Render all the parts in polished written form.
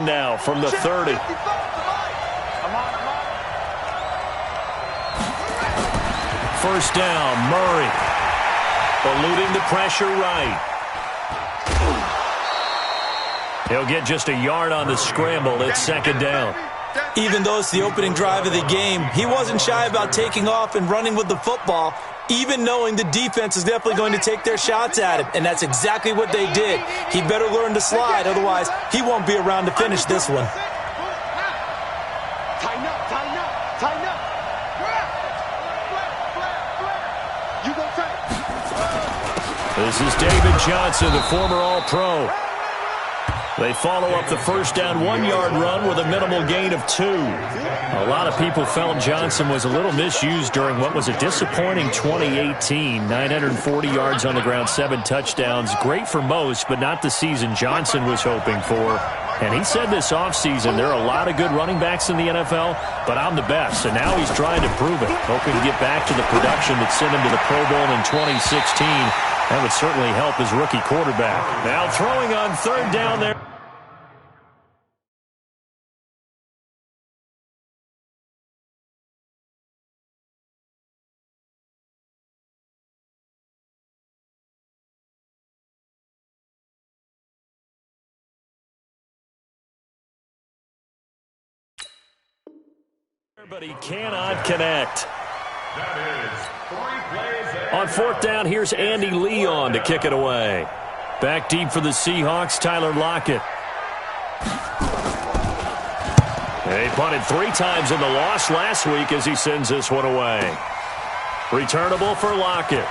Now from the 30. First down, Murray. Eluding the pressure right. He'll get just a yard on the scramble. It's second down. Even though it's the opening drive of the game, he wasn't shy about taking off and running with the football, even knowing the defense is definitely going to take their shots at him. And that's exactly what they did. He better learn to slide, otherwise he won't be around to finish this one. Tighten up, tighten up, tighten up. You go tight. This is David Johnson, the former All-Pro. They follow up the first down 1-yard run with a minimal gain of 2. A lot of people felt Johnson was a little misused during what was a disappointing 2018. 940 yards on the ground, 7 touchdowns. Great for most, but not the season Johnson was hoping for. And he said this offseason, there are a lot of good running backs in the NFL, but I'm the best. And now he's trying to prove it, hoping to get back to the production that sent him to the Pro Bowl in 2016. That would certainly help his rookie quarterback. Now throwing on third down there. But he cannot connect. On fourth down, here's Andy Leon to kick it away. Back deep for the Seahawks, Tyler Lockett. They punted 3 times in the loss last week as he sends this one away. Returnable for Lockett.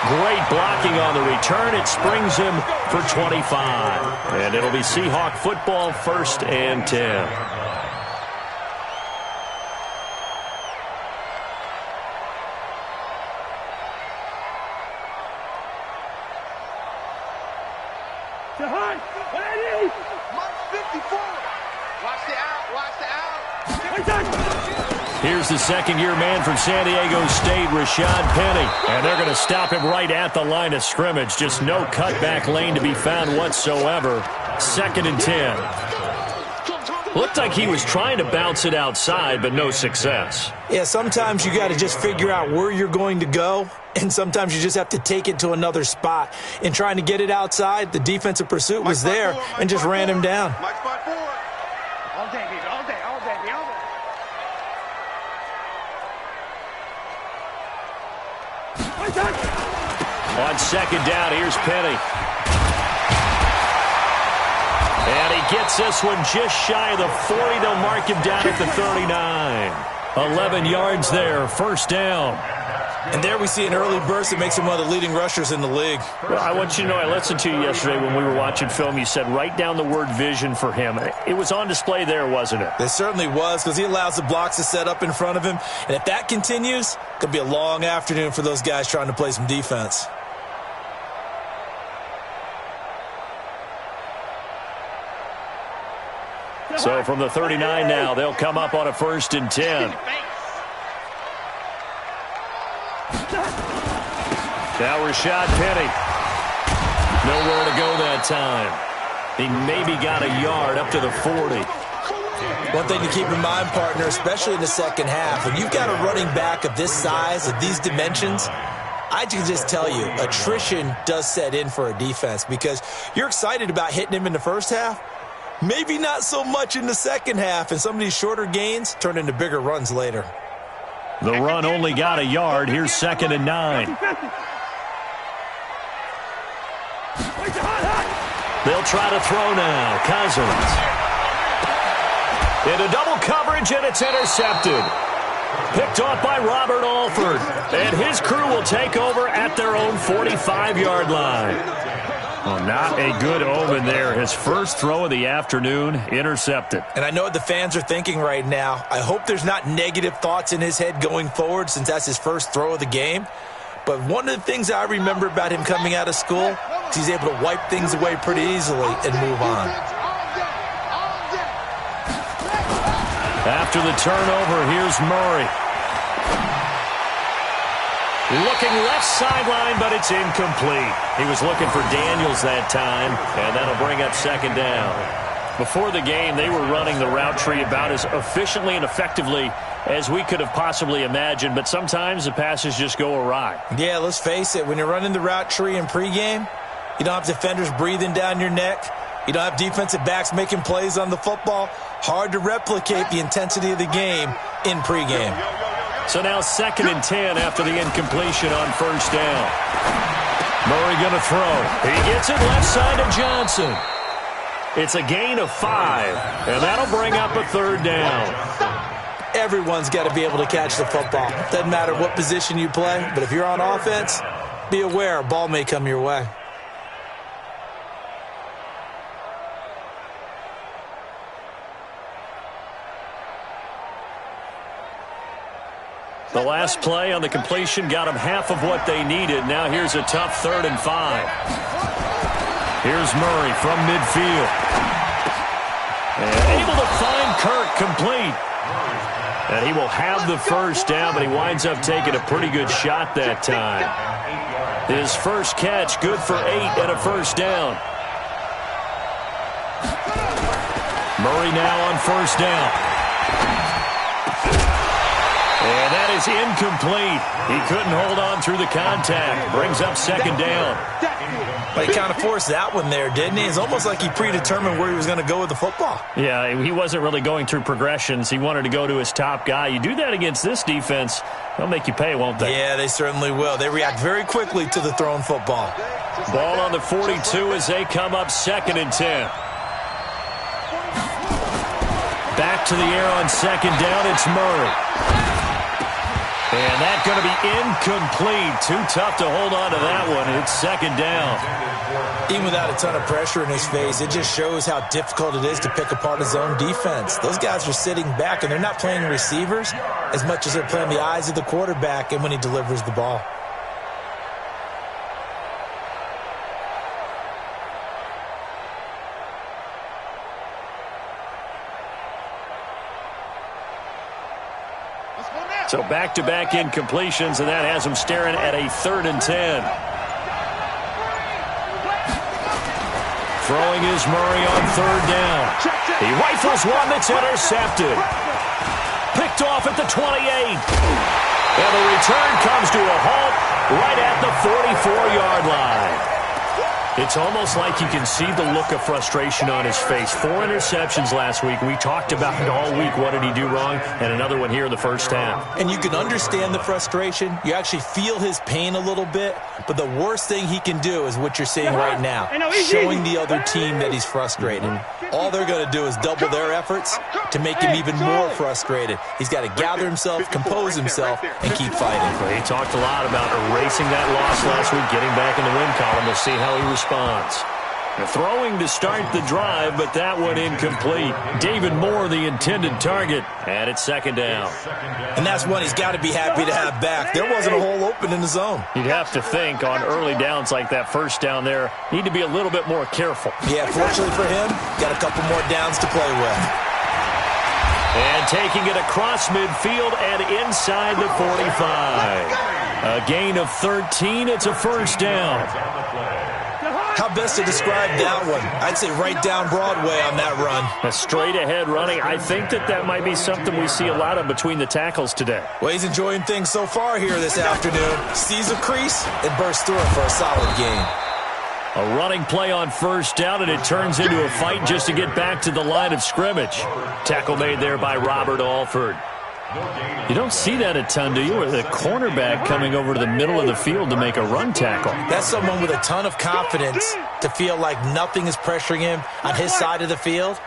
Great blocking on the return. It springs him for 25. And it'll be Seahawk football, 1st and 10. Here's the second-year man from San Diego State, Rashad Penny. And they're going to stop him right at the line of scrimmage. Just no cutback lane to be found whatsoever. 2nd and 10. Looked like he was trying to bounce it outside, but no success. Yeah, sometimes you got to just figure out where you're going to go, and sometimes you just have to take it to another spot. In trying to get it outside, the defensive pursuit was there and just ran him down. All day, baby, all day, all day, all day. On second down, here's Penny. And he gets this one just shy of the 40. They'll mark him down at the 39. 11 yards there, first down. And there we see an early burst that makes him one of the leading rushers in the league. Well, I want you to know, I listened to you yesterday when we were watching film. You said write down the word vision for him. It was on display there, wasn't it? It certainly was, because he allows the blocks to set up in front of him. And if that continues, it could be a long afternoon for those guys trying to play some defense. So from the 39 now, they'll come up on a 1st and 10. Now Rashad Penny. Nowhere to go that time. He maybe got a yard up to the 40. One thing to keep in mind, partner, especially in the second half, when you've got a running back of this size, of these dimensions, I can just tell you, attrition does set in for a defense, because you're excited about hitting him in the first half, maybe not so much in the second half, and some of these shorter gains turn into bigger runs later. The run only got a yard. Here's 2nd and 9. They'll try to throw now. Cousins. Into double coverage, and it's intercepted. Picked off by Robert Alford. And his crew will take over at their own 45-yard line. Well, not a good omen there. His first throw of the afternoon, intercepted. And I know what the fans are thinking right now. I hope there's not negative thoughts in his head going forward, since that's his first throw of the game. But one of the things I remember about him coming out of school is he's able to wipe things away pretty easily and move on. After the turnover, here's Murray. Looking left sideline, but it's incomplete. He was looking for Daniels that time, and that'll bring up second down. Before the game, they were running the route tree about as efficiently and effectively as we could have possibly imagined, but sometimes the passes just go awry. Yeah, let's face it. When you're running the route tree in pregame, you don't have defenders breathing down your neck. You don't have defensive backs making plays on the football. Hard to replicate the intensity of the game in pregame. So now 2nd and 10 after the incompletion on first down. Murray going to throw. He gets it left side to Johnson. It's a gain of 5, and that'll bring up a third down. Everyone's got to be able to catch the football. Doesn't matter what position you play, but if you're on offense, be aware a ball may come your way. The last play on the completion got them half of what they needed. Now here's a tough 3rd and 5. Here's Murray from midfield. And able to find Kirk complete. And he will have the first down, but he winds up taking a pretty good shot that time. His first catch, good for 8 and a first down. Murray now on first down. And that is incomplete. He couldn't hold on through the contact. Brings up second down. But he kind of forced that one there, didn't he? It's almost like he predetermined where he was going to go with the football. Yeah, he wasn't really going through progressions. He wanted to go to his top guy. You do that against this defense, they'll make you pay, won't they? Yeah, they certainly will. They react very quickly to the thrown football. Ball on the 42 as they come up 2nd and 10. Back to the air on second down, it's Murray. And that's going to be incomplete. Too tough to hold on to that one. It's second down. Even without a ton of pressure in his face, it just shows how difficult it is to pick apart his own defense. Those guys are sitting back, and they're not playing receivers as much as they're playing the eyes of the quarterback and when he delivers the ball. So back-to-back incompletions, and that has him staring at a 3rd and 10. Throwing is Murray on 3rd down. He rifles one that's intercepted. Picked off at the 28. And the return comes to a halt right at the 44-yard line. It's almost like you can see the look of frustration on his face. 4 interceptions last week. We talked about it all week. What did he do wrong? And another one here in the first half. And you can understand the frustration. You actually feel his pain a little bit. But the worst thing he can do is what you're seeing right now, showing the other team that he's frustrated. All they're going to do is double their efforts to make him even more frustrated. He's got to gather himself, compose himself, and keep fighting. He talked a lot about erasing that loss last week, getting back in the win column. We'll see how he responds. The throwing to start the drive, but that one incomplete. David Moore, the intended target, and it's second down. And that's one he's got to be happy to have back. There wasn't a hole open in the zone. You'd have to think on early downs like that first down there, need to be a little bit more careful. Yeah, fortunately for him, got a couple more downs to play with. And taking it across midfield and inside the 45. A gain of 13, it's a first down. How best to describe that one? I'd say right down Broadway on that run. A straight-ahead running. I think that might be something we see a lot of between the tackles today. Well, he's enjoying things so far here this afternoon. Sees a crease and bursts through it for a solid gain. A running play on first down, and it turns into a fight just to get back to the line of scrimmage. Tackle made there by Robert Alford. You don't see that a ton, do you? With a cornerback coming over to the middle of the field to make a run tackle. That's someone with a ton of confidence to feel like nothing is pressuring him on his side of the field.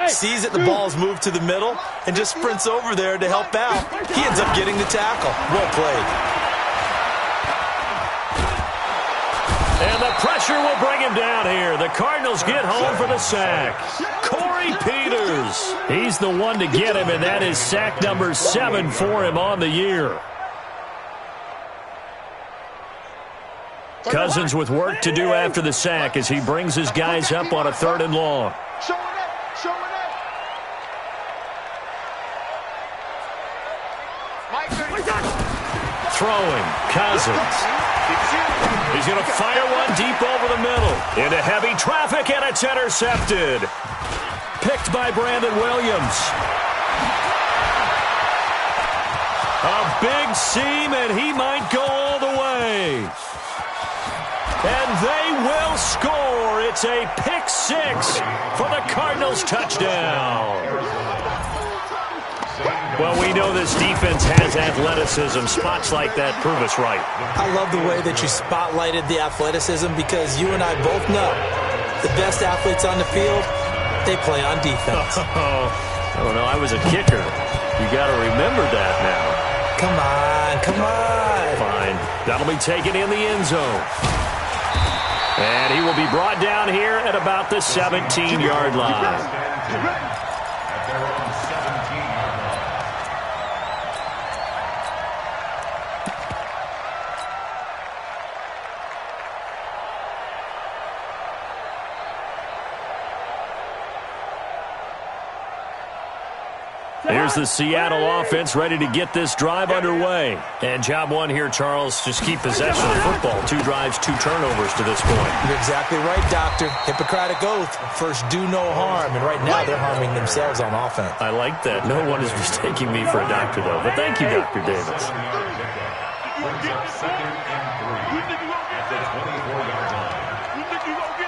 Sees that the ball's moved to the middle and just sprints over there to help out. He ends up getting the tackle. Well played. And the pressure will bring him down here. The Cardinals get home for the sack. Corey Peters. He's the one to get him, and that is sack number 7 for him on the year. Cousins with work to do after the sack as he brings his guys up on a 3rd and long. throwing. Cousins. He's going to fire one deep over the middle. Into heavy traffic, and it's intercepted. Picked by Brandon Williams. A big seam, and he might go all the way. And they will score. It's a pick six for the Cardinals touchdown. Well, we know this defense has athleticism. Spots like that prove us right. I love the way that you spotlighted the athleticism because you and I both know the best athletes on the field, they play on defense. Oh, no, I was a kicker. You got to remember that now. Come on, come on. Fine. That'll be taken in the end zone. And he will be brought down here at about the 17-yard line. Here's the Seattle offense ready to get this drive underway. And job one here, Charles, just keep possession of the football. 2 drives, 2 turnovers to this point. You're exactly right, Doctor. Hippocratic oath. First, do no harm. And right now, they're harming themselves on offense. I like that. No one is mistaking me for a doctor, though. But thank you, Dr. Davis.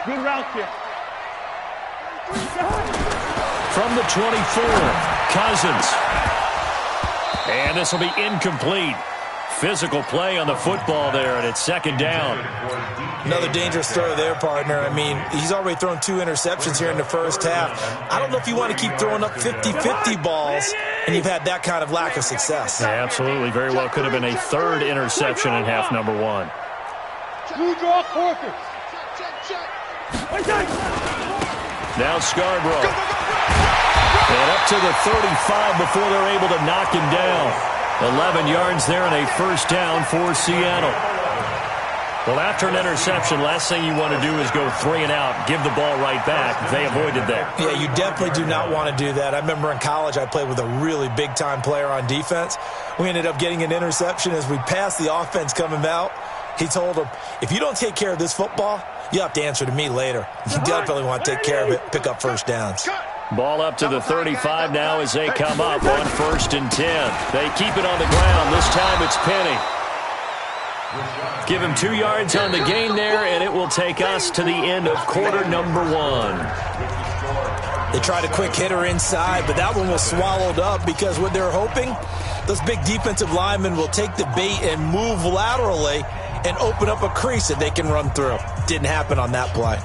Good route here. From the 24, Cousins. And this will be incomplete. Physical play on the football there, and it's second down. Another dangerous throw there, partner. I mean, he's already thrown 2 interceptions here in the first half. I don't know if you want to keep throwing up 50-50 balls, and you've had that kind of lack of success. Yeah, absolutely. Very well could have been a 3rd interception in half number 1. Now Scarborough. And up to the 35 before they're able to knock him down. 11 yards there and a first down for Seattle. Well, after an interception, last thing you want to do is go 3 and out, give the ball right back. They avoided that. Yeah, you definitely do not want to do that. I remember in college I played with a really big-time player on defense. We ended up getting an interception as we passed the offense coming out. He told him, if you don't take care of this football, you have to answer to me later. You definitely want to take care of it, pick up first downs. Ball up to the 35 now as they come up on 1st and 10. They keep it on the ground. This time it's Penny. Give him 2 yards on the gain there, and it will take us to the end of quarter number 1. They tried a quick hitter inside, but that one was swallowed up because what they're hoping, those big defensive linemen will take the bait and move laterally and open up a crease that they can run through. Didn't happen on that play.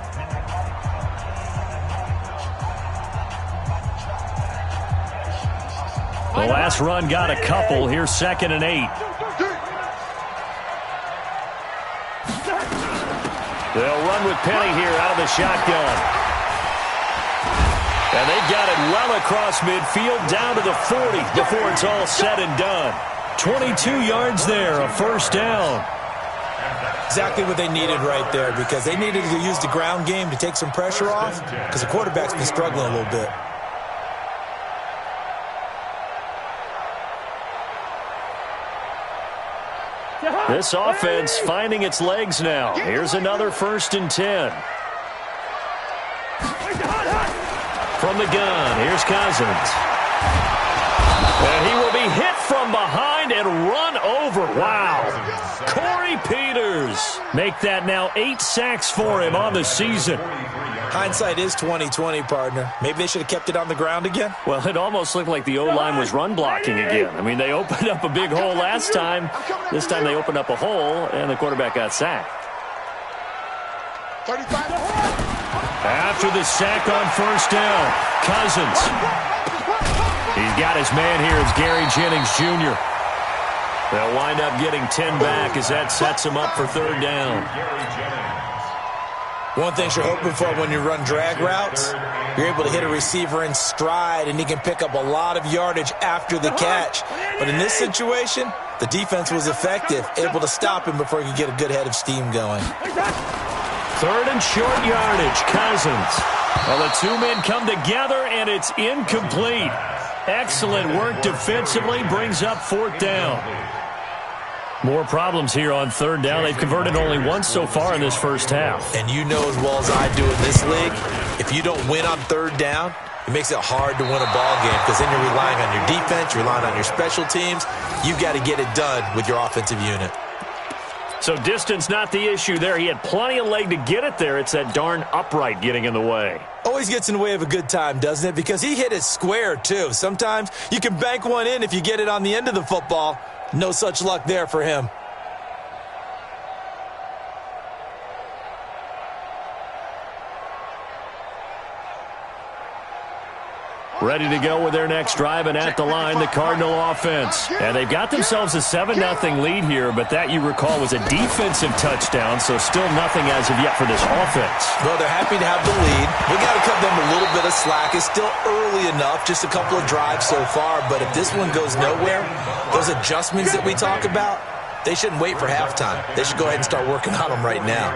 The last run got a couple. Here's 2nd and 8. They'll run with Penny here out of the shotgun. And they've got it well across midfield down to the 40 before it's all said and done. 22 yards there, a first down. Exactly what they needed right there because they needed to use the ground game to take some pressure off because the quarterback's been struggling a little bit. This offense finding its legs now. Here's another 1st and 10. From the gun, here's Cousins. And he will be hit from behind and run over. Wow. Corey Peters. Make that now 8 sacks for him on the season. Hindsight is 20/20, partner. Maybe they should have kept it on the ground again. Well, it almost looked like the O-line was run blocking again. I mean, they opened up a big hole last time. This time they opened up a hole, and the quarterback got sacked. 35. After the sack on first down, Cousins. He's got his man here. It's Gary Jennings Jr. They'll wind up getting 10 back as that sets him up for 3rd down. One thing you're hoping for when you run drag routes, you're able to hit a receiver in stride, and he can pick up a lot of yardage after the catch. But in this situation, the defense was effective, able to stop him before he could get a good head of steam going. 3rd and short yardage, Cousins. Well, the 2 men come together, and it's incomplete. Excellent work defensively, brings up 4th down. More problems here on third down. They've converted only once so far in this first half. And you know as well as I do in this league, if you don't win on third down, it makes it hard to win a ball game because then you're relying on your defense, you're relying on your special teams. You've got to get it done with your offensive unit. So distance not the issue there. He had plenty of leg to get it there. It's that darn upright getting in the way. Always gets in the way of a good time, doesn't it? Because he hit it square, too. Sometimes you can bank one in if you get it on the end of the football. No such luck there for him. Ready to go with their next drive, and at the line, the Cardinal offense. And they've got themselves a 7-0 lead here, but that, you recall, was a defensive touchdown, so still nothing as of yet for this offense. Well, they're happy to have the lead. We got to cut them a little bit of slack. It's still early enough, just a couple of drives so far, but if this one goes nowhere, those adjustments that we talk about, they shouldn't wait for halftime. They should go ahead and start working on them right now.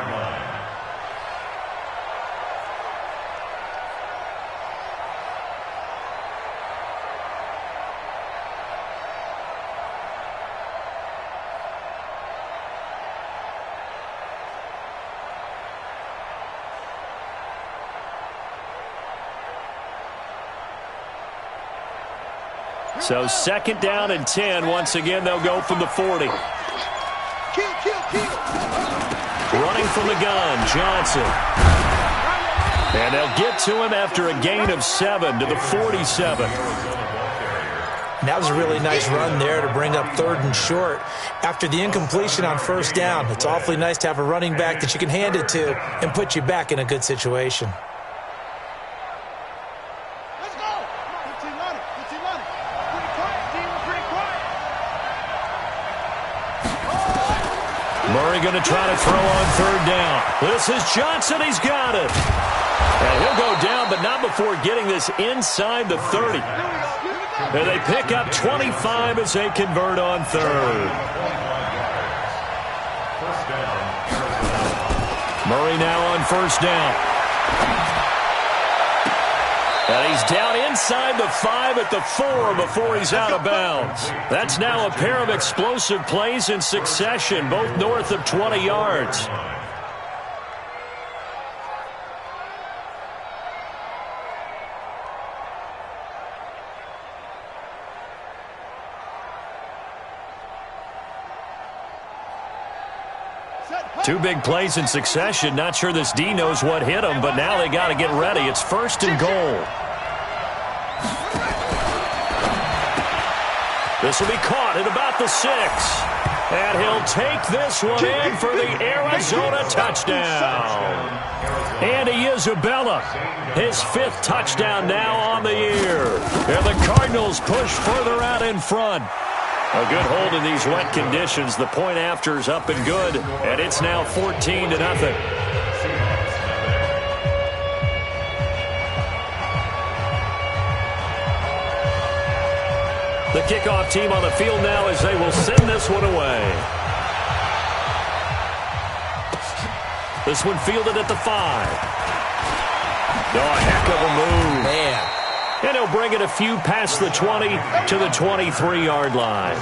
So 2nd down and 10. Once again, they'll go from the 40. Running from the gun, Johnson. And they'll get to him after a gain of 7 to the 47. That was a really nice run there to bring up 3rd and short. After the incompletion on 1st down, it's awfully nice to have a running back that you can hand it to and put you back in a good situation. Murray going to try to throw on 3rd down. This is Johnson. He's got it. And he'll go down, but not before getting this inside the 30. And they pick up 25 as they convert on 3rd. Murray now on 1st down. And he's down inside the 5 at the 4 before he's out of bounds. That's now a pair of explosive plays in succession, both north of 20 yards. Two big plays in succession. Not sure this D knows what hit him, but now they got to get ready. It's 1st and goal. This will be caught at about the 6. And he'll take this one in for the Arizona touchdown. Andy Isabella, his 5th touchdown now on the year. And the Cardinals push further out in front. A good hold in these wet conditions. The point after is up and good, and it's now 14-0. The kickoff team on the field now as they will send this one away. This one fielded at the 5. Oh, a heck of a move. Man. And he'll bring it a few past the 20 to the 23-yard line.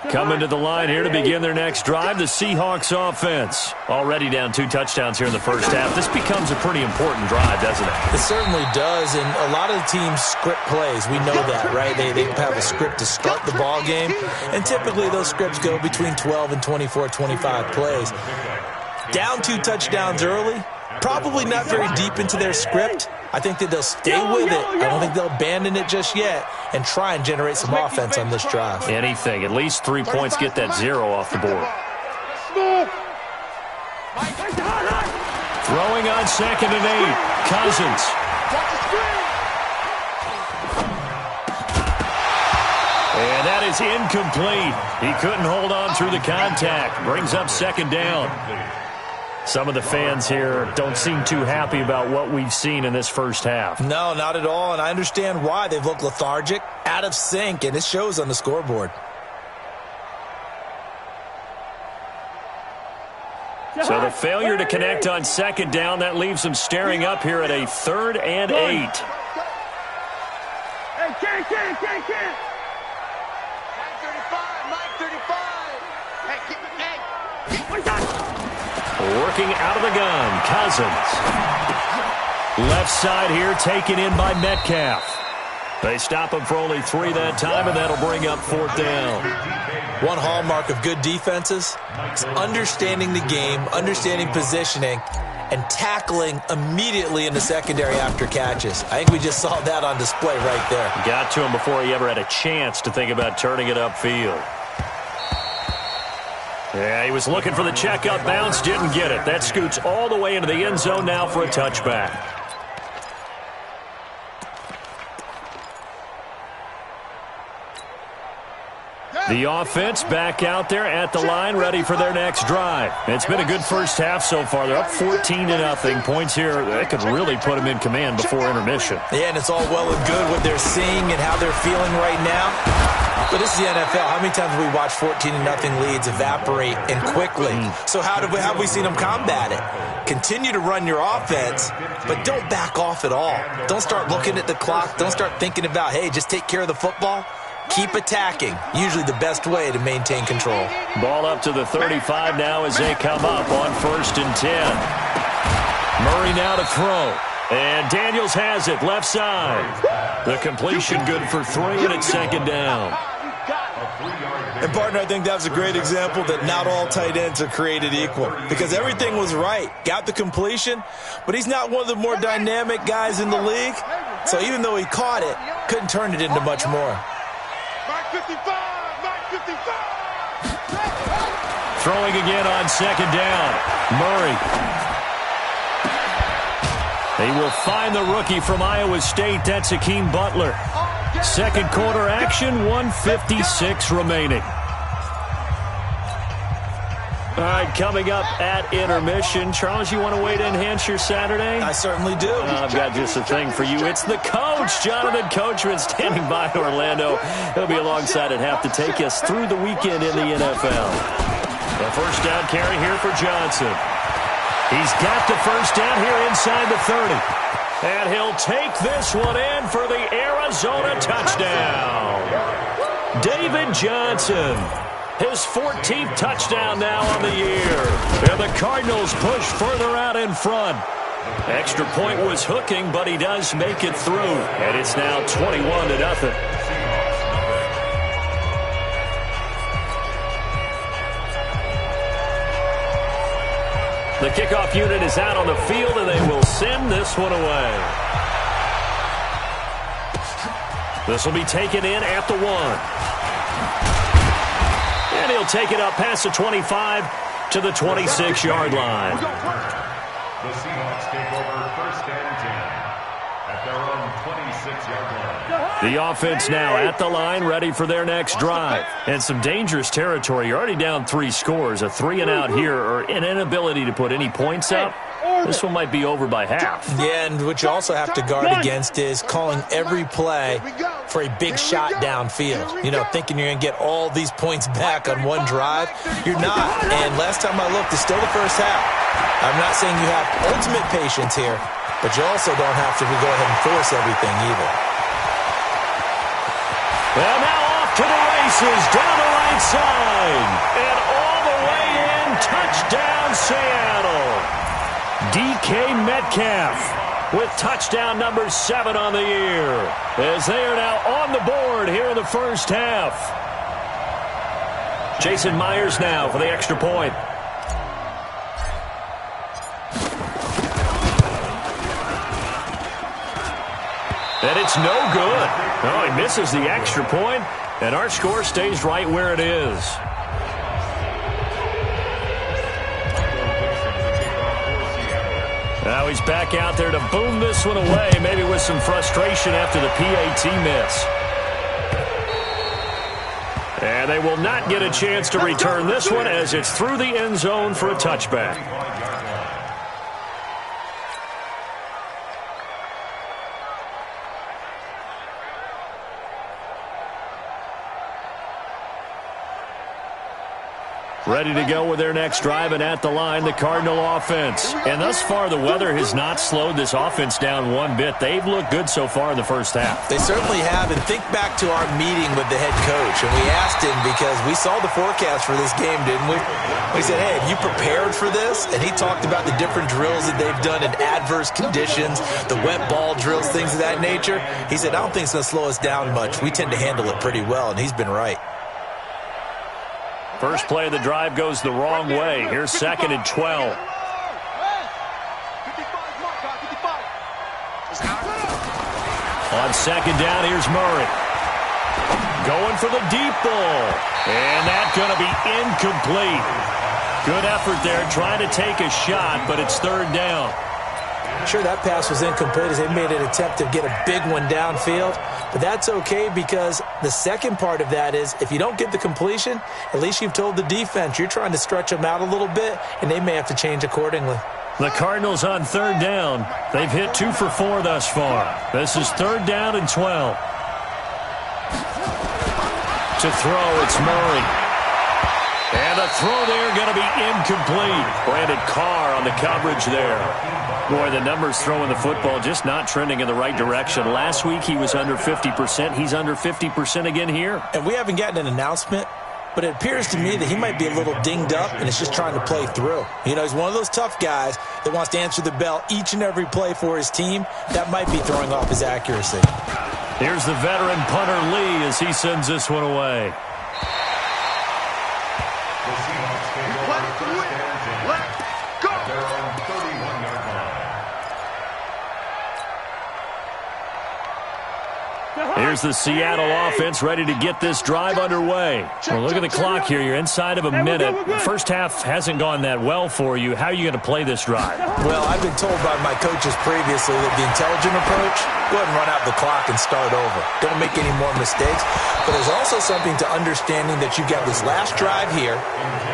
Coming to the line here to begin their next drive, the Seahawks offense. Already down 2 touchdowns here in the first half. This becomes a pretty important drive, doesn't it? It certainly does, and a lot of the teams script plays. We know that, right? They have a script to start the ball game, and typically those scripts go between 12 and 24, 25 plays. Down 2 touchdowns early, probably not very deep into their script. I think that they'll stay with it. I don't think they'll abandon it just yet and try and generate some offense on this drive. Anything. At least 3 points, get that 0 off the board. Throwing on 2nd and 8. Cousins. And that is incomplete. He couldn't hold on through the contact. Brings up 2nd down. Some of the fans here don't seem too happy about what we've seen in this first half. No, not at all, and I understand why. They've looked lethargic, out of sync, and it shows on the scoreboard. So the failure to connect on second down, that leaves them staring up here at a 3rd and 8. Hey, kid. Mike 35. Hey, what's that? Working out of the gun, Cousins. Left side here taken in by Metcalf. They stop him for only 3 that time, and that'll bring up 4th down. One hallmark of good defenses is understanding the game, understanding positioning, and tackling immediately in the secondary after catches. I think we just saw that on display right there. Got to him before he ever had a chance to think about turning it upfield. Yeah, he was looking for the checkup bounce, didn't get it. That scoots all the way into the end zone now for a touchback. The offense back out there at the line, ready for their next drive. It's been a good first half so far. They're up 14-0. Points here that could really put them in command before intermission. Yeah, and it's all well and good what they're seeing and how they're feeling right now. But this is the NFL. How many times have we watched 14-0 leads evaporate and quickly? So how have we seen them combat it? Continue to run your offense, but don't back off at all. Don't start looking at the clock. Don't start thinking about, hey, just take care of the football. Keep attacking. Usually the best way to maintain control. Ball up to the 35 now as they come up on 1st and 10. Murray now to throw. And Daniels has it, left side. The completion good for 3, and it's 2nd down. And, partner, I think that was a great example that not all tight ends are created equal because everything was right. Got the completion, but he's not one of the more dynamic guys in the league. So even though he caught it, couldn't turn it into much more. Mike 55. Throwing again on 2nd down. Murray. They will find the rookie from Iowa State. That's Hakeem Butler. Second quarter action, 1:56 remaining. All right, coming up at intermission. Charles, you want to wait to enhance your Saturday? I certainly do. I've got just a thing for you. It's the coach, Jonathan Coachman, standing by in Orlando. He'll be alongside at half to take us through the weekend in the NFL. The first down carry here for Johnson. He's got the first down here inside the 30. And he'll take this one in for the Arizona touchdown. David Johnson. His 14th touchdown now on the year. And the Cardinals push further out in front. Extra point was hooking, but he does make it through. And it's now 21-0. The kickoff unit is out on the field, and they will send this one away. This will be taken in at the 1. And he'll take it up past the 25 to the 26-yard line. The Seahawks take over 1st and 10 at their own 26-yard line. The offense now at the line, ready for their next drive. And some dangerous territory. You're already down 3 scores. A 3-and-out here, or an inability to put any points up. This one might be over by half. Yeah, and what you also have to guard against is calling every play for a big shot downfield. You know, thinking you're going to get all these points back on one drive. You're not. And last time I looked, it's still the first half. I'm not saying you have ultimate patience here, but you also don't have to go ahead and force everything either. Well, now off to the races, down the right side. And all the way in, touchdown Seattle. DK Metcalf with touchdown number 7 on the year. As they are now on the board here in the first half. Jason Myers now for the extra point. And it's no good. Oh, he misses the extra point, and our score stays right where it is. Now he's back out there to boom this one away, maybe with some frustration after the PAT miss. And they will not get a chance to return this one as it's through the end zone for a touchback. Ready to go with their next drive, and at the line, the Cardinal offense. And thus far, the weather has not slowed this offense down one bit. They've looked good so far in the first half. They certainly have, and think back to our meeting with the head coach, and we asked him because we saw the forecast for this game, didn't we? We said, hey, have you prepared for this? And he talked about the different drills that they've done in adverse conditions, the wet ball drills, things of that nature. He said, I don't think it's going to slow us down much. We tend to handle it pretty well, and he's been right. First play of the drive goes the wrong way. Here's 2nd and 12. On 2nd down, here's Murray. Going for the deep ball. And that's going to be incomplete. Good effort there, trying to take a shot, but it's 3rd down. Sure, that pass was incomplete as they made an attempt to get a big one downfield. But that's okay because the second part of that is if you don't get the completion, at least you've told the defense you're trying to stretch them out a little bit, and they may have to change accordingly. The Cardinals on 3rd down. They've hit 2 for 4 thus far. This is 3rd down and 12. To throw, it's Murray. And the throw there going to be incomplete. Brandon Carr on the coverage there. Boy, the numbers throwing the football just not trending in the right direction. Last week he was under 50%. He's under 50% again here. And we haven't gotten an announcement, but it appears to me that he might be a little dinged up and is just trying to play through. You know, he's one of those tough guys that wants to answer the bell each and every play for his team. That might be throwing off his accuracy. Here's the veteran punter Lee as he sends this one away. Here's the Seattle offense ready to get this drive underway. Well, look at the clock here. You're inside of a minute. The first half hasn't gone that well for you. How are you going to play this drive? Well, I've been told by my coaches previously that the intelligent approach, go ahead and run out the clock and start over. Don't make any more mistakes. But there's also something to understanding that you got this last drive here.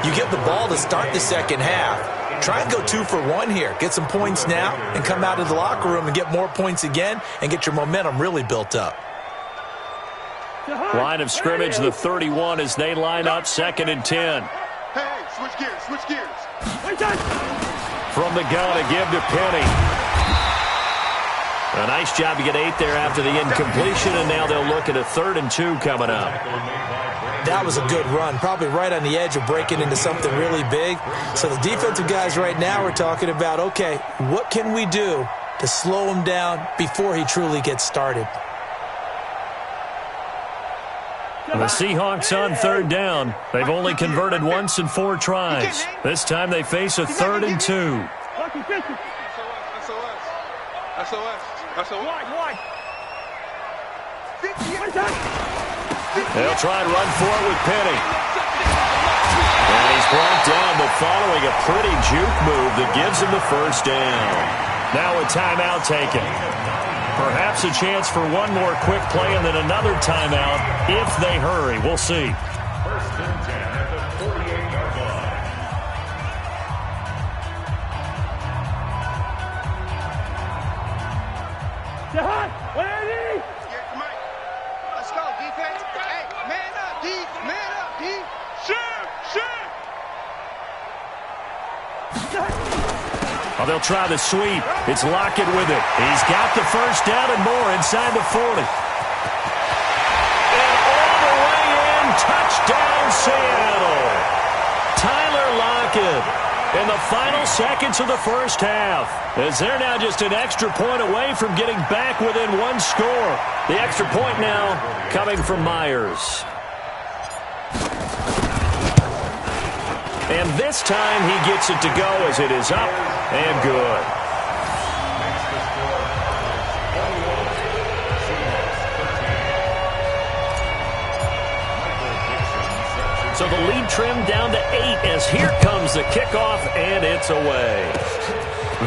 You get the ball to start the second half. Try and go 2 for 1 here. Get some points now and come out of the locker room and get more points again and get your momentum really built up. Line of scrimmage, the 31 as they line up 2nd and 10. Hey, switch gears, switch gears. From the gun, a give to Penny. A nice job to get 8 there after the incompletion, and now they'll look at a 3rd and 2 coming up. That was a good run, probably right on the edge of breaking into something really big. So the defensive guys right now are talking about, okay, what can we do to slow him down before he truly gets started? The Seahawks on 3rd down. They've only converted once in 4 tries. This time they face a 3rd and 2. They'll try and run for it with Penny. And he's brought down, but following a pretty juke move that gives him the 1st down. Now a timeout taken. Perhaps a chance for one more quick play and then another timeout if they hurry. We'll see. 1st and 10 at the 48-yard line. Ready? Let's go, defense. Hey, man up, D. Man up, D. Shoot, shoot. Well, they'll try the sweep. It's Lockett with it. He's got the 1st down and more inside the 40. And all the way in, touchdown Seattle. Tyler Lockett in the final seconds of the 1st half. As they're now just an extra point away from getting back within 1 score. The extra point now coming from Myers. And this time he gets it to go as it is up and good. So the lead trimmed down to 8 as here comes the kickoff, and it's away.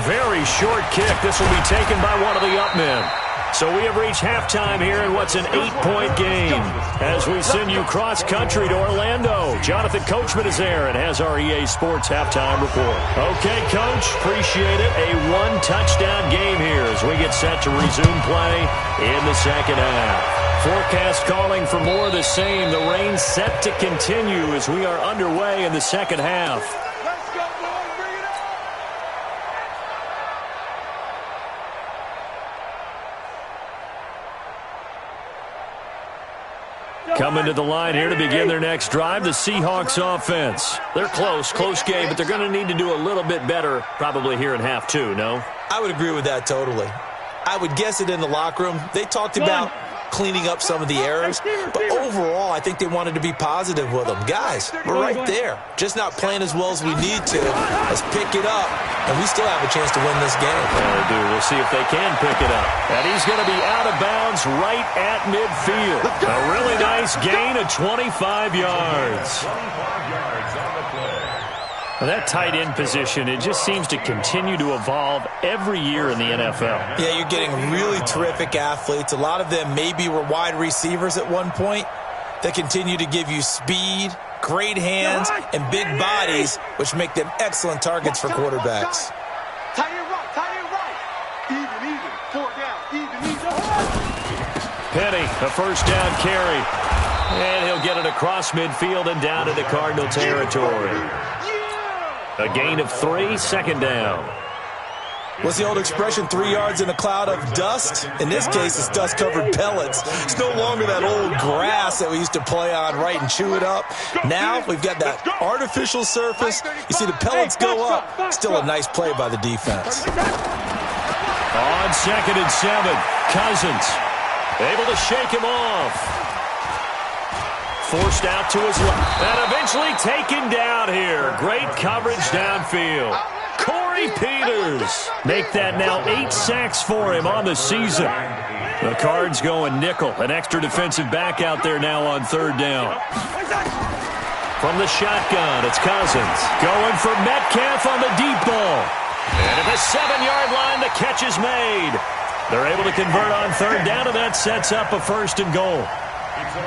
Very short kick. This will be taken by one of the up men. So we have reached halftime here in what's an 8-point game. As we send you cross-country to Orlando, Jonathan Coachman is there and has our EA Sports halftime report. Okay, Coach, appreciate it. A one-touchdown game here as we get set to resume play in the second half. Forecast calling for more of the same. The rain set to continue as we are underway in the second half. Coming to the line here to begin their next drive, the Seahawks offense. They're close game, but they're going to need to do a little bit better probably here in half two, no? I would agree with that totally. I would guess it in the locker room. They talked about cleaning up some of the errors, but overall, I think they wanted to be positive with them. Guys, we're right there. Just not playing as well as we need to. Let's pick it up, and we still have a chance to win this game. Yeah, they do. We'll see if they can pick it up. And he's going to be out of bounds right at midfield. A really nice gain of 25 yards. 25 yards on the play. Well, that tight end position, it just seems to continue to evolve every year in the NFL. Yeah, you're getting really terrific athletes. A lot of them maybe were wide receivers at one point that continue to give you speed, great hands, and big bodies, which make them excellent targets for quarterbacks. Tie it right. Even. 4 down. Even. Penny, a first down carry. And he'll get it across midfield and down into Cardinal territory. A gain of 3, second down. What's the old expression, 3 yards in a cloud of dust? In this case, it's dust-covered pellets. It's no longer that old grass that we used to play on, right, and chew it up. Now we've got that artificial surface. You see the pellets go up. Still a nice play by the defense. On 2nd and 7, Cousins able to shake him off. Forced out to his left. And eventually taken down here. Great coverage downfield. Corey Peters. Make that now 8 sacks for him on the season. The Cards going nickel. An extra defensive back out there now on 3rd down. From the shotgun, it's Cousins. Going for Metcalf on the deep ball. And at the 7-yard line, the catch is made. They're able to convert on 3rd down, and that sets up a 1st and goal.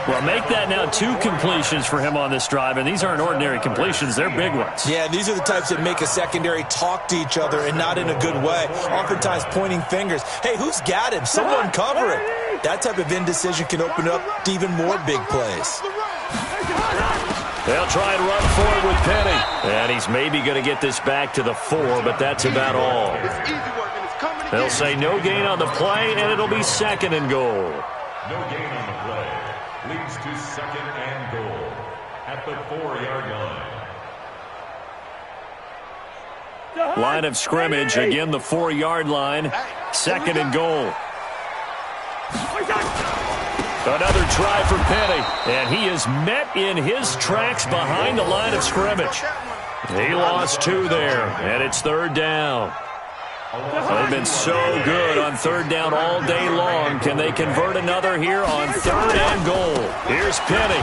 Well, make that now 2 completions for him on this drive, and these aren't ordinary completions. They're big ones. Yeah, these are the types that make a secondary talk to each other and not in a good way. Oftentimes pointing fingers. Hey, who's got him? Someone cover it. That type of indecision can open up to even more big plays. They'll try and run forward with Penny. And he's maybe going to get this back to the 4, but that's about all. They'll say no gain on the play, and it'll be 2nd and goal. No gain on the play. Leads to 2nd and goal at the 4-yard line. Line of scrimmage, again the 4-yard line. 2nd and goal. Another try for Penny, and he is met in his tracks behind the line of scrimmage. He lost 2 there, and it's 3rd down. They've been so good on 3rd down all day long. Can they convert another here on 3rd and goal? Here's Penny.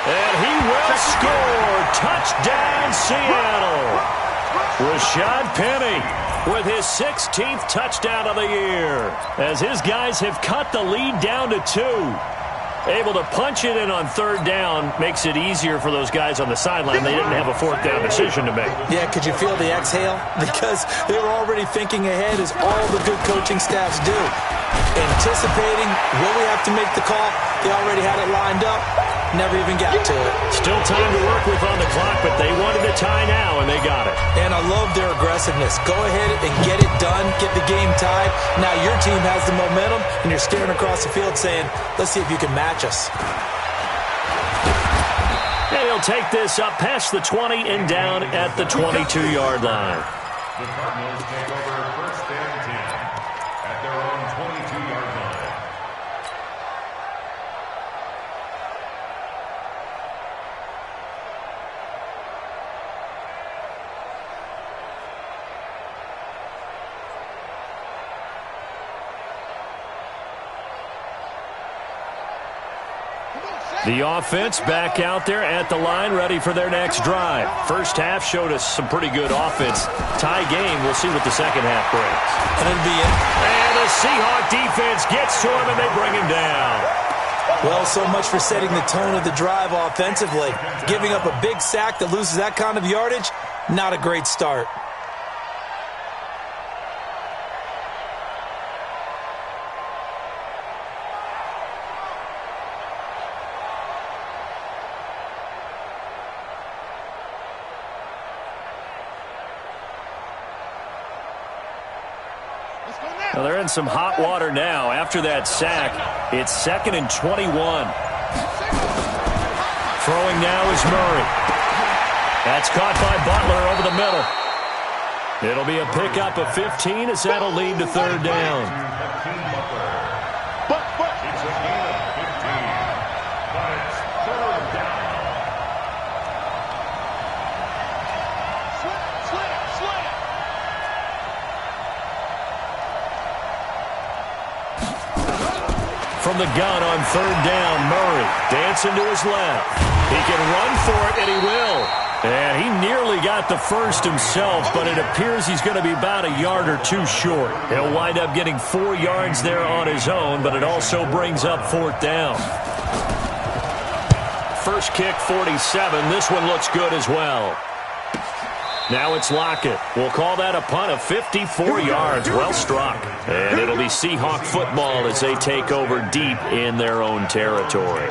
And he will score. Touchdown, Seattle. Rashad Penny with his 16th touchdown of the year, as his guys have cut the lead down to 2. Able to punch it in on 3rd down makes it easier for those guys on the sideline. They didn't have a 4th down decision to make. Yeah, could you feel the exhale? Because they were already thinking ahead, as all the good coaching staffs do. Anticipating, will we have to make the call? They already had it lined up. Never even got to it. Still time to work with on the clock, but they wanted a tie now, and they got it. And I love their aggressiveness. Go ahead and get it done. Get the game tied. Now your team has the momentum, and you're staring across the field saying, let's see if you can match us. And he'll take this up past the 20 and down at the 22-yard line. The Cardinals take over 1st and 10 at their own 22-yard line. The offense back out there at the line, ready for their next drive. First half showed us some pretty good offense. Tie game. We'll see what the second half brings. And the Seahawk defense gets to him, and they bring him down. Well, so much for setting the tone of the drive offensively. Giving up a big sack that loses that kind of yardage, not a great start. Well, they're in some hot water now. After that sack, it's 2nd and 21. Throwing now is Murray. That's caught by Butler over the middle. It'll be a pickup of 15 as that'll lead to 3rd down. It's a gain of 15, but it's 3rd down. From the gun on 3rd down, Murray dancing to his left. He can run for it, and he will. And he nearly got the first himself, but it appears he's going to be about a yard or two short. He'll wind up getting 4 yards there on his own, but it also brings up 4th down. First kick, 47. This one looks good as well. Now it's Lockett. We'll call that a punt of 54 yards. Well struck. And it'll be Seahawk football as they take over deep in their own territory.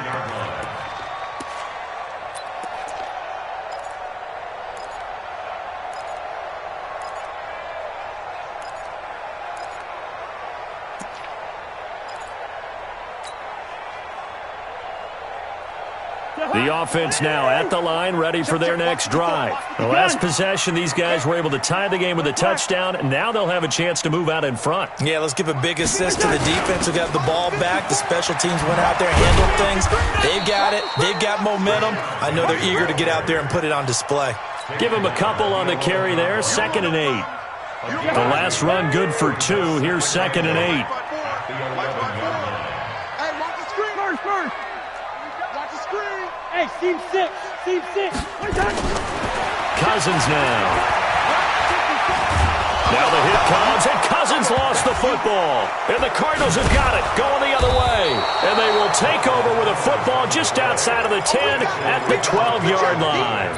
The offense now at the line, ready for their next drive. The last possession, these guys were able to tie the game with a touchdown, and now they'll have a chance to move out in front. Yeah, let's give a big assist to the defense who got the ball back. The special teams went out there and handled things. They've got it. They've got momentum. I know they're eager to get out there and put it on display. Give them a couple on the carry there, 2nd and 8. The last run good for 2. Here's 2nd and 8. Hey, seam 6. Cousins now. Now the hit comes, and Cousins lost the football. And the Cardinals have got it, going the other way. And they will take over with a football just outside of the 10 at the 12-yard line.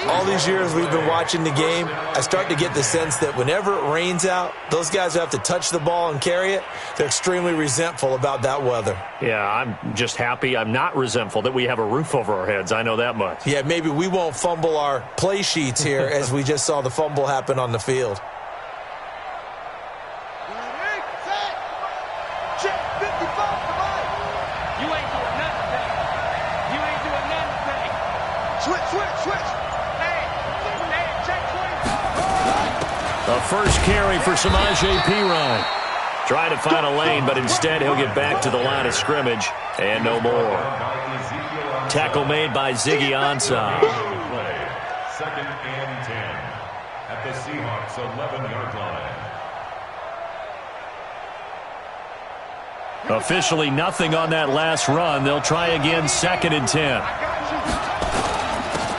All these years we've been watching the game, I start to get the sense that whenever it rains out, those guys who have to touch the ball and carry it, they're extremely resentful about that weather. Yeah, I'm just happy I'm not resentful that we have a roof over our heads. I know that much. Yeah, maybe we won't fumble our play sheets here as we just saw the fumble happen on the field. A first carry for Samaje Perine. Trying to find a lane, but instead he'll get back to the line of scrimmage. And no more. Tackle made by Ziggy Ansah. 2nd and 10 at the Seahawks 11-yard line. Officially nothing on that last run. They'll try again, 2nd and 10.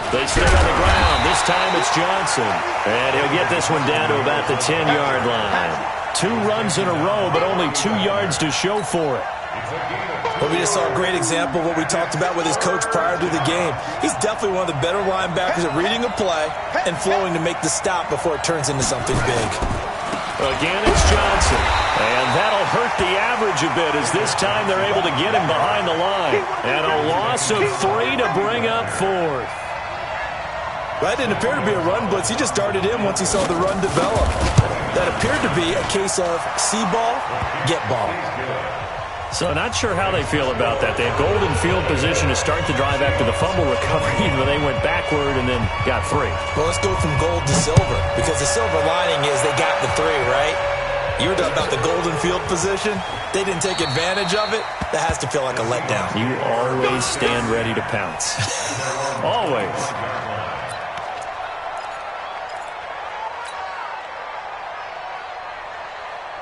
They stay on the ground. This time it's Johnson. And he'll get this one down to about the 10-yard line. 2 runs in a row, but only 2 yards to show for it. Well, we just saw a great example of what we talked about with his coach prior to the game. He's definitely one of the better linebackers at reading a play and flowing to make the stop before it turns into something big. Again, it's Johnson. And that'll hurt the average a bit as this time they're able to get him behind the line. And a loss of 3 to bring up 4th. That didn't appear to be a run blitz. He just darted in once he saw the run develop. That appeared to be a case of see ball, get ball. So not sure how they feel about that. They had golden field position to start the drive after the fumble recovery, but they went backward and then got 3. Well, let's go from gold to silver, because the silver lining is they got the 3, right? You were talking about the golden field position. They didn't take advantage of it. That has to feel like a letdown. You always stand ready to pounce. Always.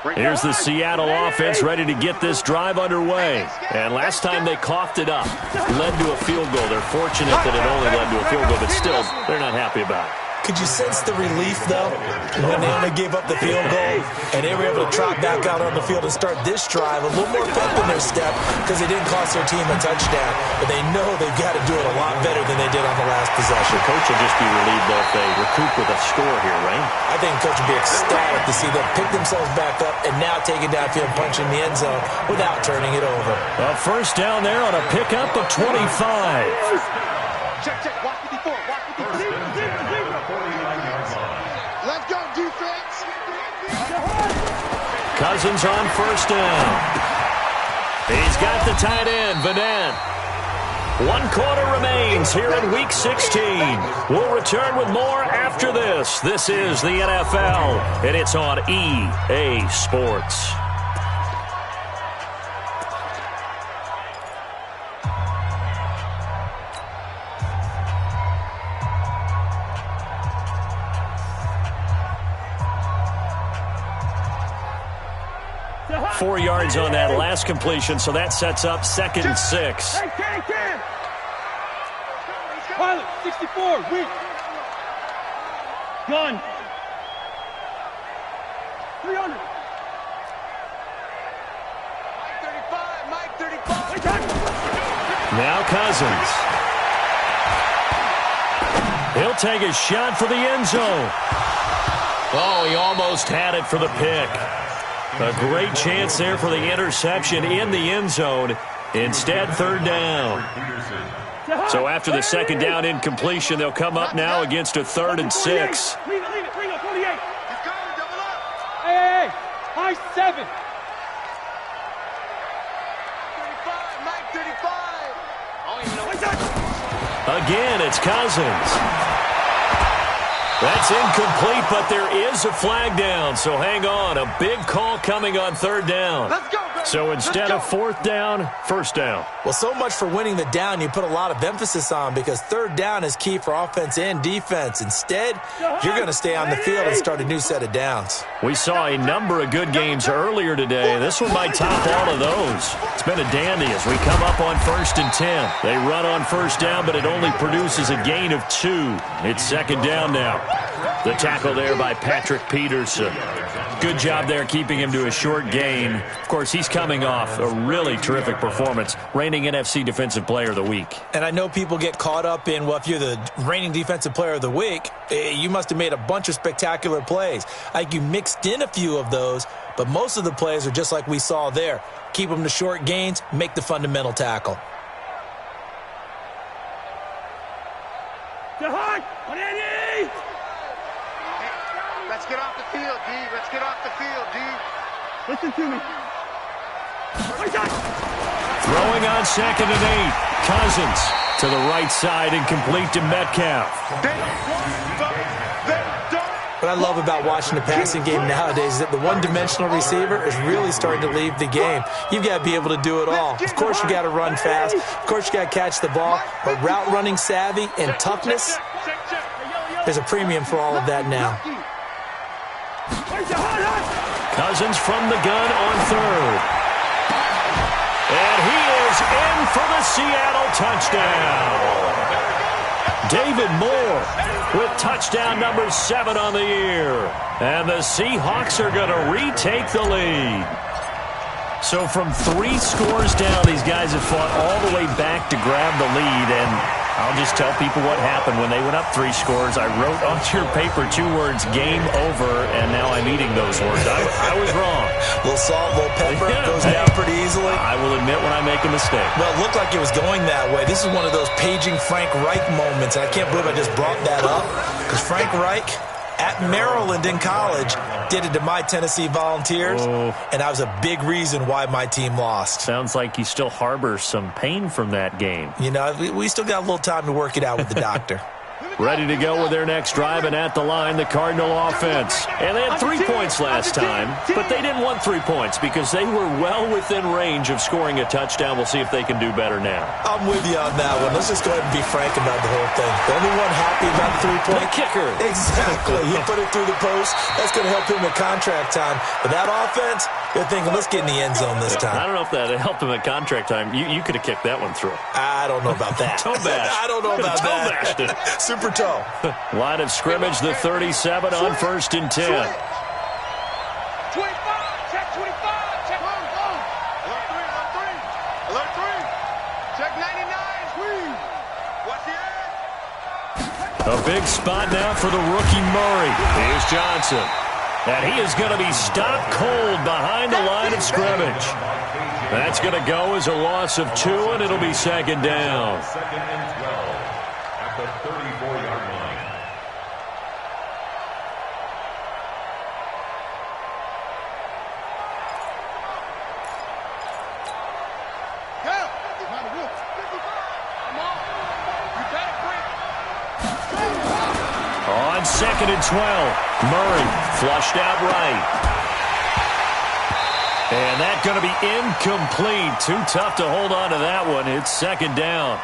Here's the Seattle offense ready to get this drive underway. And last time they coughed it up, led to a field goal. They're fortunate that it only led to a field goal, but still, they're not happy about it. Could you sense the relief, though, when they only gave up the field goal and they were able to trot back out on the field and start this drive a little more pep in their step because they didn't cost their team a touchdown, but they know they've got to do it a lot better than they did on the last possession. Coach will just be relieved, though, if they recoup with a score here, right? I think Coach will be ecstatic to see them pick themselves back up and now take it downfield and punch in the end zone without turning it over. A first down there on a pickup of 25. Check, check. Walk 54. Walk 54. Let's go, defense. Cousins on first down. He's got the tight end, Vanette. 1 quarter remains here in Week 16. We'll return with more after this. This is the NFL, and it's on EA Sports. Four yards on that last completion, so that sets up 2nd and 6. Pilot, 64, weak. Gun. 300. Mike 35. Now Cousins. He'll take a shot for the end zone. Oh, he almost had it for the pick. A great chance there for the interception in the end zone. Instead, 3rd down. So after the 2nd down incompletion, they'll come up now against a 3rd and 6. Leave it, bring up 48. He's going, double up. Hey, high 7. 35, Mike 35. Oh, you know what? Again, it's Cousins. That's incomplete, but there is a flag down, so hang on. A big call coming on 3rd down. Let's go, baby. So instead of 4th down, 1st down. Well, so much for winning the down you put a lot of emphasis on because 3rd down is key for offense and defense. Instead, you're going to stay on the field and start a new set of downs. We saw a number of good games earlier today. This one might top all of those. It's been a dandy as we come up on 1st and 10. They run on 1st down, but it only produces a gain of 2. It's 2nd down now. The tackle there by Patrick Peterson. Good job there keeping him to a short gain. Of course, he's coming off a really terrific performance, reigning NFC Defensive Player of the Week. And I know people get caught up in, well, if you're the reigning Defensive Player of the Week, you must have made a bunch of spectacular plays. Like you mixed in a few of those, but most of the plays are just like we saw there. Keep them to short gains, make the fundamental tackle. Jahan, 180. Let's get off the field, D. Let's get off the field, D. Listen to me. Throwing on 2nd and 8. Cousins to the right side and complete to Metcalf. What I love about watching the passing game nowadays is that the one-dimensional receiver is really starting to leave the game. You've got to be able to do it all. Of course, you got to run fast. Of course, you got to catch the ball. But route running savvy and toughness, there's a premium for all of that now. Cousins from the gun on 3rd. And he is in for the Seattle touchdown. David Moore with touchdown number 7 on the year. And the Seahawks are going to retake the lead. So from 3 scores down, these guys have fought all the way back to grab the lead. And I'll just tell people what happened when they went up 3 scores. I wrote onto your paper 2 words, game over, and now I'm eating those words. I was wrong. A little salt, a little pepper, goes down pretty easily. I will admit when I make a mistake. Well, it looked like it was going that way. This is one of those paging Frank Reich moments, and I can't believe I just brought that up because Frank Reich at Maryland in college did it to my Tennessee Volunteers, and that was a big reason why my team lost. Sounds like you still harbor some pain from that game. You know, we still got a little time to work it out with the doctor. Ready to go with their next drive, and at the line, the Cardinal offense. And they had 3 points last time, but they didn't want 3 points because they were well within range of scoring a touchdown. We'll see if they can do better now. I'm with you on that one. Let's just go ahead and be frank about the whole thing. The only one happy about the 3-point? The kicker. Exactly. He put it through the post. That's going to help him at contract time. But that offense, they're thinking, let's get in the end zone this time. I don't know if that helped him at contract time. You could have kicked that one through. I don't know about that. Toe bash. I don't know about that. Toe bashed it. Super toe. Line of scrimmage, the 37 on 1st and 10. 25, check 25, check. Alert 3, check 99. What's the edge? A big spot now for the rookie Murray. Here's Johnson. And he is going to be stopped cold behind the line of scrimmage. That's going to go as a loss of 2, and it'll be 2nd down. 2nd and 12 at the 34-yard line. On 2nd and 12, Murray flushed out right. And that's going to be incomplete. Too tough to hold on to that one. It's 2nd down.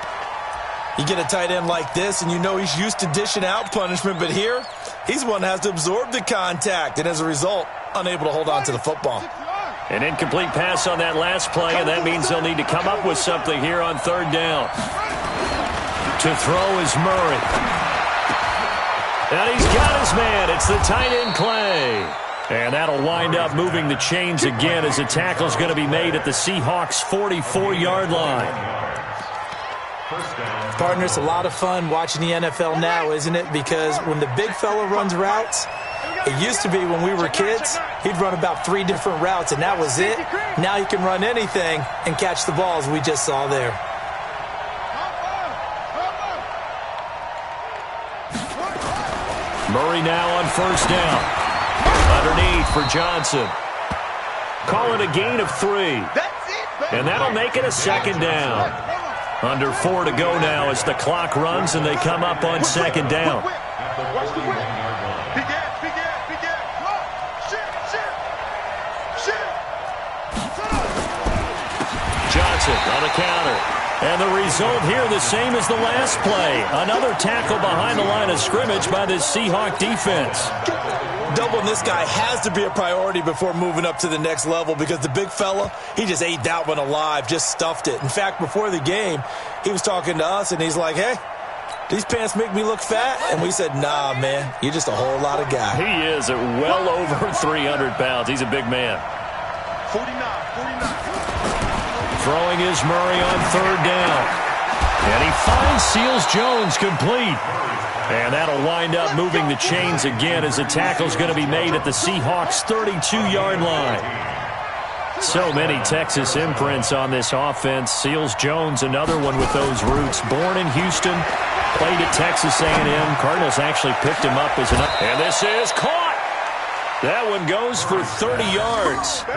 You get a tight end like this, and you know he's used to dishing out punishment, but here, he's the one that has to absorb the contact, and as a result, unable to hold on to the football. An incomplete pass on that last play, and that means they'll need to come up with something here on 3rd down. To throw is Murray. And he's got his man. It's the tight end play. And that'll wind up moving the chains again as the tackle's going to be made at the Seahawks' 44-yard line. Partner, it's a lot of fun watching the NFL now, isn't it? Because when the big fella runs routes, it used to be when we were kids, he'd run about 3 different routes, and that was it. Now he can run anything and catch the balls we just saw there. Murray now on 1st down. Underneath for Johnson. Call it a gain of 3. And that'll make it a 2nd down. Under 4 to go now as the clock runs and they come up on 2nd down. Johnson on the counter. And the result here the same as the last play. Another tackle behind the line of scrimmage by the Seahawk defense. Doubling this guy has to be a priority before moving up to the next level because the big fella, he just ate that one alive, just stuffed it. In fact, before the game, he was talking to us, and he's like, hey, these pants make me look fat? And we said, nah, man, you're just a whole lot of guy. He is at well over 300 pounds. He's a big man. 49. Throwing is Murray on 3rd down. And he finds Seals Jones complete. And that'll wind up moving the chains again as the tackle's going to be made at the Seahawks' 32-yard line. So many Texas imprints on this offense. Seals Jones, another one with those roots. Born in Houston, played at Texas A&M. Cardinals actually picked him up as an... And this is caught! That one goes for 30 yards.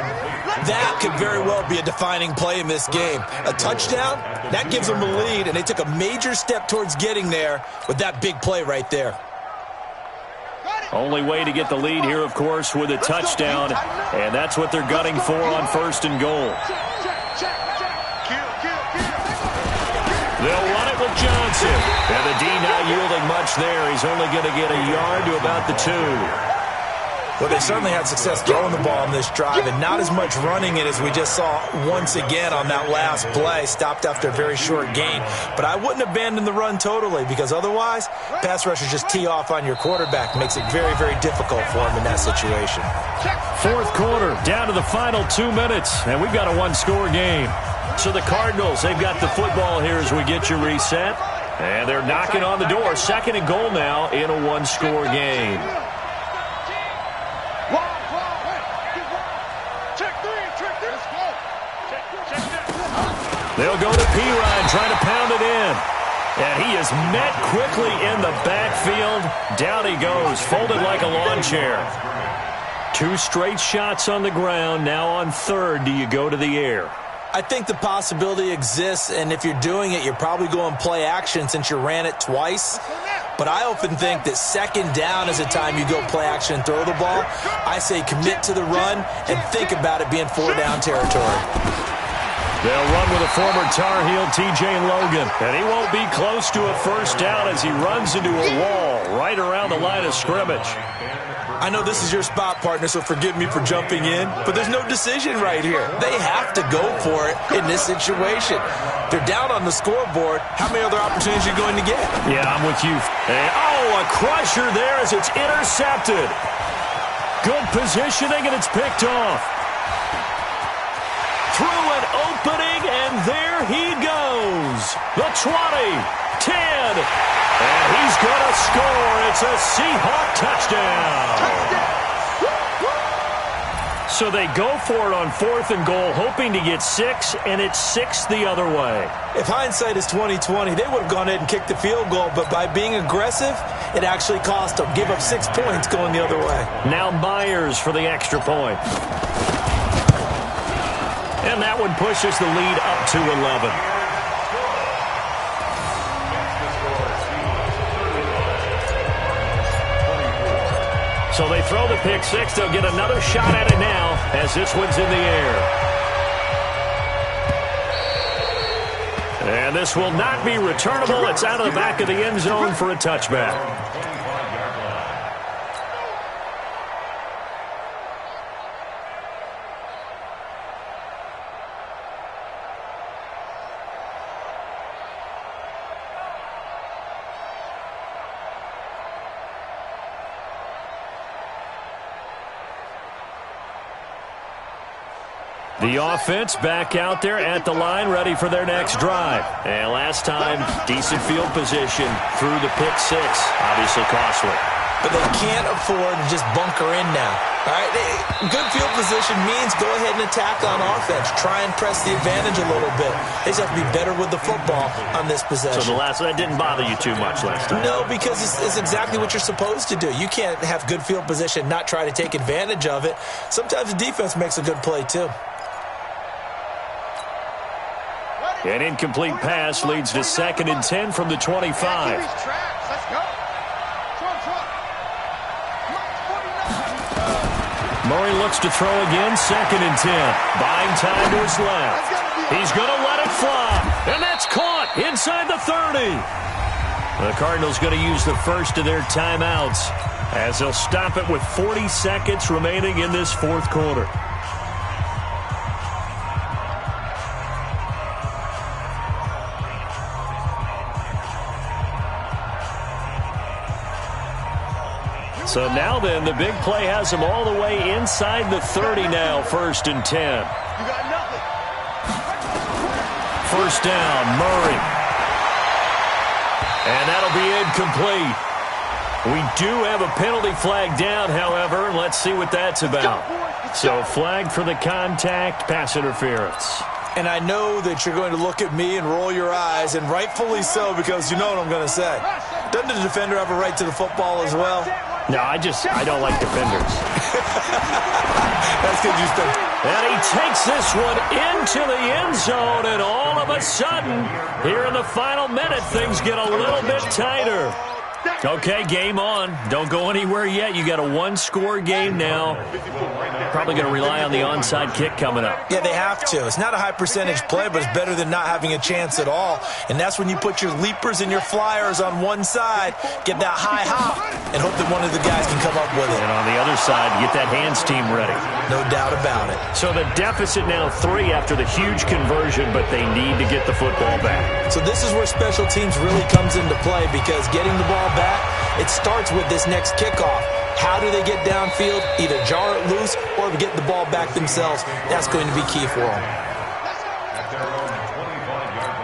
That could very well be a defining play in this game. A touchdown, that gives them the lead, and they took a major step towards getting there with that big play right there. Only way to get the lead here, of course, with a touchdown, and that's what they're gunning for on 1st and goal. They'll run it with Johnson, and the D not yielding much there. He's only going to get a yard to about the 2. Well, they certainly had success throwing the ball on this drive and not as much running it as we just saw once again on that last play. Stopped after a very short gain. But I wouldn't abandon the run totally because otherwise, pass rushers just tee off on your quarterback. Makes it very, very difficult for him in that situation. 4th quarter, down to the final 2 minutes, and we've got a 1-score game. So the Cardinals, they've got the football here as we get you reset. And they're knocking on the door. 2nd and goal now in a 1-score game. They'll go to Pirine, trying to pound it in. And he is met quickly in the backfield. Down he goes, folded like a lawn chair. 2 straight shots on the ground. Now on 3rd, do you go to the air? I think the possibility exists, and if you're doing it, you're probably going play action since you ran it twice. But I often think that second down is a time you go play action and throw the ball. I say commit to the run and think about it being 4-down territory. They'll run with a former Tar Heel, T.J. Logan. And he won't be close to a first down as he runs into a wall right around the line of scrimmage. I know this is your spot, partner, so forgive me for jumping in, but there's no decision right here. They have to go for it in this situation. They're down on the scoreboard. How many other opportunities are you going to get? Yeah, I'm with you. And, a crusher there as it's intercepted. Good positioning, and it's picked off. Through an opening, and there he goes. The 20, 10, and he's going to score. It's a Seahawk touchdown. So they go for it on 4th and goal, hoping to get 6, and it's 6 the other way. If hindsight is 20/20, they would have gone ahead and kicked the field goal, but by being aggressive, it actually cost them. Give up 6 points going the other way. Now Myers for the extra point. And that one pushes the lead up to 11. So they throw the pick six. They'll get another shot at it now as this one's in the air. And this will not be returnable. It's out of the back of the end zone for a touchback. The offense back out there at the line, ready for their next drive. And last time, decent field position through the pick six. Obviously costly. But they can't afford to just bunker in now. All right, good field position means go ahead and attack on offense. Try and press the advantage a little bit. They just have to be better with the football on this possession. So that didn't bother you too much last time? No, because it's exactly what you're supposed to do. You can't have good field position, not try to take advantage of it. Sometimes the defense makes a good play too. An incomplete pass leads to 2nd and 10 from the 25. Murray looks to throw again, 2nd and 10. Buying time to his left. He's going to let it fly. And that's caught inside the 30. The Cardinals going to use the first of their timeouts as they'll stop it with 40 seconds remaining in this 4th quarter. So now then, the big play has them all the way inside the 30 now, 1st and 10. You got nothing. First down, Murray. And that'll be incomplete. We do have a penalty flag down, however. Let's see what that's about. So flag for the contact, pass interference. And I know that you're going to look at me and roll your eyes, and rightfully so, because you know what I'm going to say. Doesn't the defender have a right to the football as well? No, I don't like defenders. That's because you spent. And he takes this one into the end zone, and all of a sudden, here in the final minute, things get a little bit tighter. Okay, game on. Don't go anywhere yet. You got a one-score game now. Probably going to rely on the onside kick coming up. Yeah, they have to. It's not a high-percentage play, but it's better than not having a chance at all. And that's when you put your leapers and your flyers on one side, get that high hop, and hope that one of the guys can come up with it. And on the other side, get that hands team ready. No doubt about it. So the deficit now 3 after the huge conversion, but they need to get the football back. So this is where special teams really comes into play, because getting the ball back, it starts with this next kickoff. How do they get downfield? Either jar it loose or get the ball back themselves. That's going to be key for them. At their own 25-yard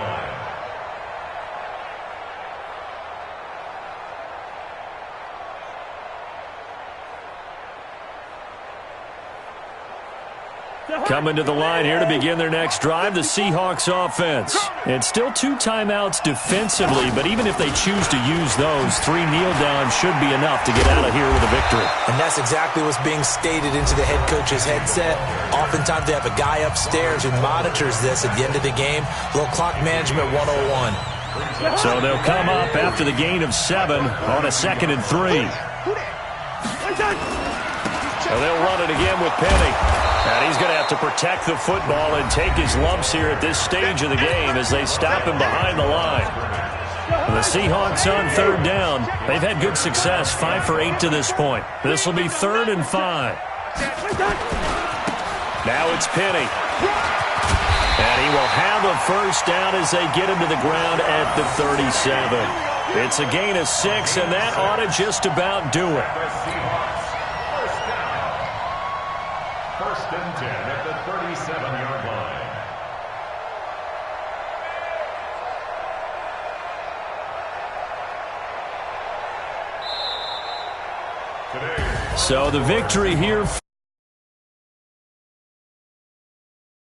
line. Coming to the line here to begin their next drive, the Seahawks offense. It's still 2 timeouts defensively, but even if they choose to use those, 3 kneel downs should be enough to get out of here with a victory. And that's exactly what's being stated into the head coach's headset. Oftentimes they have a guy upstairs who monitors this at the end of the game. A little clock management 101. So they'll come up after the gain of 7 on a 2nd and 3. So they'll run it again with Penny. And he's going to have to protect the football and take his lumps here at this stage of the game as they stop him behind the line. The Seahawks on 3rd down. They've had good success, 5 for 8 to this point. This will be 3rd and 5. Now it's Penny. And he will have a first down as they get him to the ground at the 37. It's a gain of 6, and that ought to just about do it. First and 10 at the 37-yard line. So the victory here.